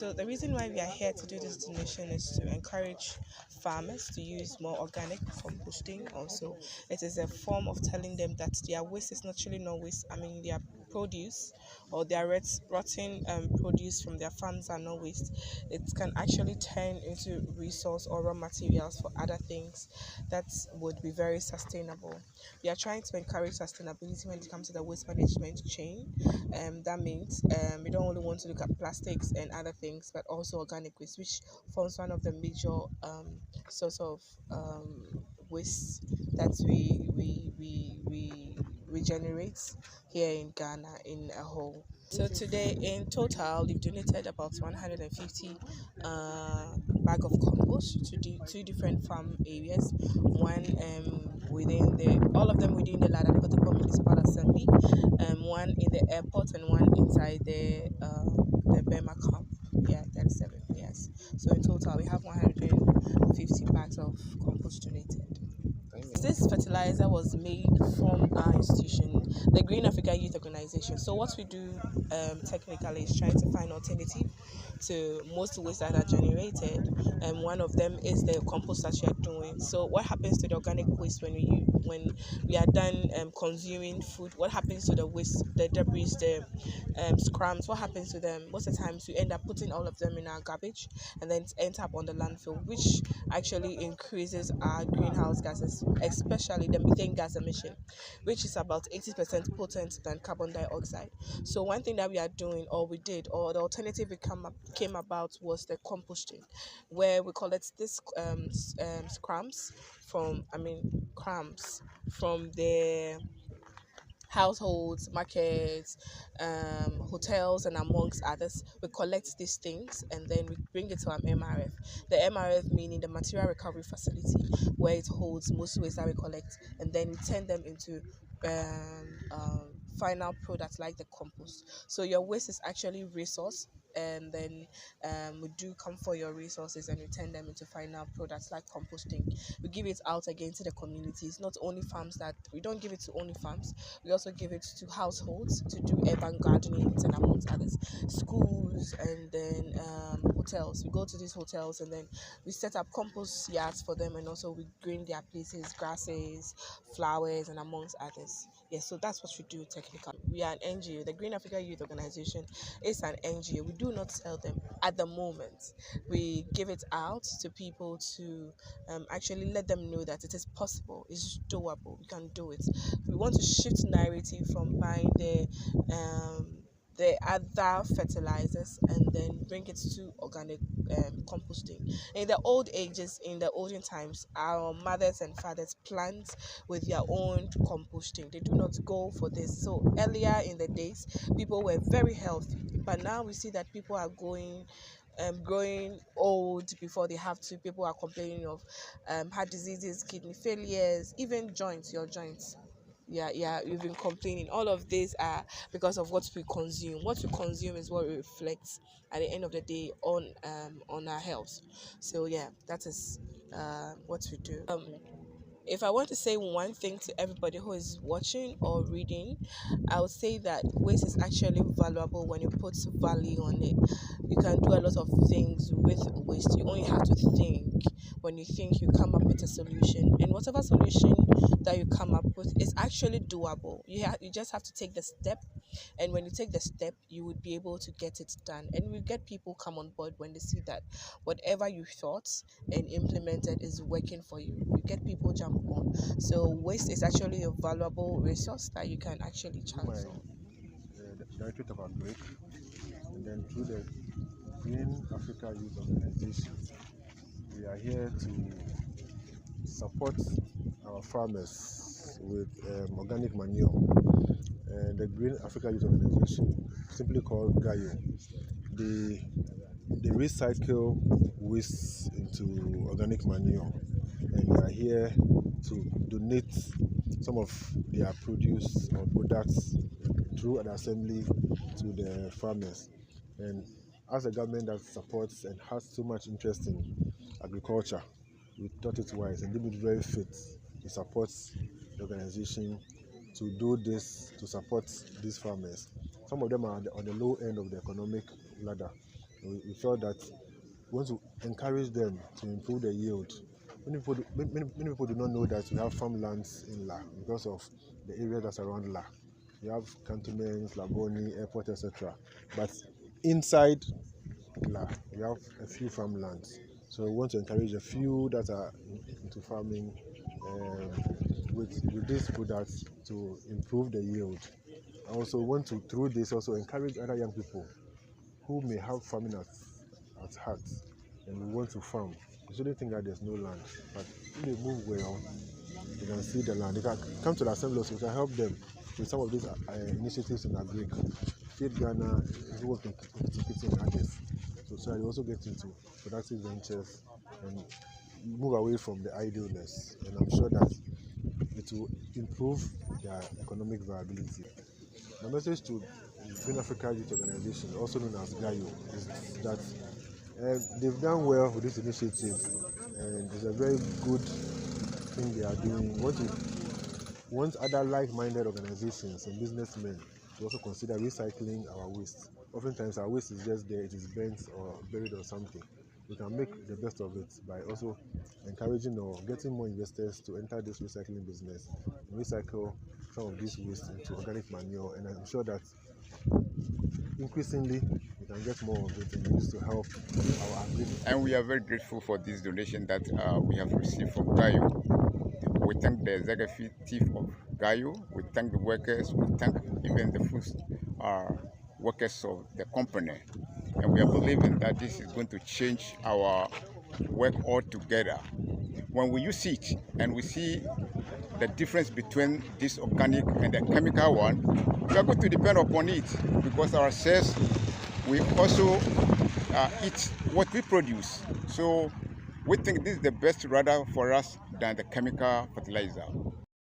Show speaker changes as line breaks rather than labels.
So the reason why we are here to do this donation is to encourage farmers to use more organic composting. Also, it is a form of telling them that their waste is naturally not waste. I mean, their produce or their rotten produce from their farms are not waste. It can actually turn into resource or raw materials for other things that would be very sustainable. We are trying to encourage sustainability when it comes to the waste management chain. That means we don't only want to look at plastics and other things, but also organic waste, which forms one of the major source of waste that we regenerate here in Ghana in a whole. So today, in total, we've donated about 150 bag of compost to two different farm areas. One within the all of them within the Ladakotoko Municipal Assembly, one in the airport and one inside the Bema camp. Yeah, 37. Yes. So in total, we have 150 bags of compost donated. This fertilizer was made from our institution, the Green Africa Youth Organization. So what we do technically is trying to find alternative to most waste that are generated, and one of them is the compost that you are doing. So what happens to the organic waste when we are done consuming food? What happens to the waste, the debris, the scrums? What happens to them? Most of the times we end up putting all of them in our garbage, and then it ends up on the landfill, which actually increases our greenhouse gases, especially the methane gas emission, which is about 80% potent than carbon dioxide. So one thing that we are doing, or we did, or the alternative we came about was the composting, where we collect this scrums from, crumbs from the households, markets, hotels, and amongst others. We collect these things and then we bring it to our MRF. The MRF meaning the material recovery facility, where it holds most waste that we collect, and then we turn them into final products like the compost. So your waste is actually resource, and then we do come for your resources and we turn them into final products like composting. We give it out again to the communities, not only farms. That we don't give it to only farms, we also give it to households to do urban gardening and amongst others, schools, and then hotels. We go to these hotels and then we set up compost yards for them, and also we green their places, grasses, flowers, and amongst others. Yes, so that's what we do technically. We are an NGO. The Green Africa Youth Organization is an NGO. We do not sell them at the moment. We give it out to people to actually let them know that it is possible, it's doable, we can do it. We want to shift narrative from buying the other fertilizers and then bring it to organic composting. In the old ages, in the olden times, our mothers and fathers plant with their own composting. They do not go for this. So earlier in the days, people were very healthy, but now we see that people are growing old before they have to. People are complaining of heart diseases, kidney failures, even your joints. Yeah, you've been complaining. All of these are because of what we consume. What we consume is what reflects at the end of the day on our health. So yeah, that is what we do. If I want to say one thing to everybody who is watching or reading, I would say that waste is actually valuable when you put value on it. You can do a lot of things with waste. You only have to think. When you think, you come up with a solution, and whatever solution that you come up with is actually doable. You just have to take the step, and when you take the step, you would be able to get it done. And we get people come on board when they see that whatever you thought and implemented is working for you. You get people jump on. So waste is actually a valuable resource that you can actually transfer.
The Directorate of Agric, and then through the Green Africa Youth Organization, we are here to support our farmers with organic manure. And the Green Africa Youth Organization, simply called GAYO, they recycle waste into organic manure, and we are here to donate some of their produce or products through an assembly to the farmers. And as a government that supports and has so much interest in agriculture, we thought it wise and deemed it very fit to support the organization to do this, to support these farmers. Some of them are on the low end of the economic ladder, We felt that we want to encourage them to improve the yield. Many people do not know that we have farmlands in La because of the area that's around La. We have cantonments, Laboni, airport, etc. But inside La, we have a few farmlands. So we want to encourage a few that are into farming with these products to improve the yield. I also want to, through this, also encourage other young people who may have farming at heart and we want to farm. You shouldn't think that there's no land, but if they move well, they can see the land. They can come to the assembly, so we can help them with some of these initiatives in Agric. Feed Ghana is working in others. So you also get into productive ventures and move away from the idleness. And I'm sure that it will improve their economic viability. My message to Green Africa Youth Organization, also known as GAYO, is that they've done well with this initiative, and it's a very good thing they are doing. We want other like-minded organizations and businessmen to also consider recycling our waste. Oftentimes our waste is just there, it is burnt or buried or something. We can make the best of it by also encouraging or getting more investors to enter this recycling business and recycle some of this waste into organic manure, and I'm sure that increasingly we can get more of it and use to help our agriculture.
And we are very grateful for this donation that we have received from GAYO. We thank the executive of GAYO, we thank the workers, we thank even the food workers of the company. And we are believing that this is going to change our work altogether. When we use it and we see the difference between this organic and the chemical one, we are going to depend upon it because ourselves, we also eat what we produce. So we think this is the best rather for us than the chemical fertilizer.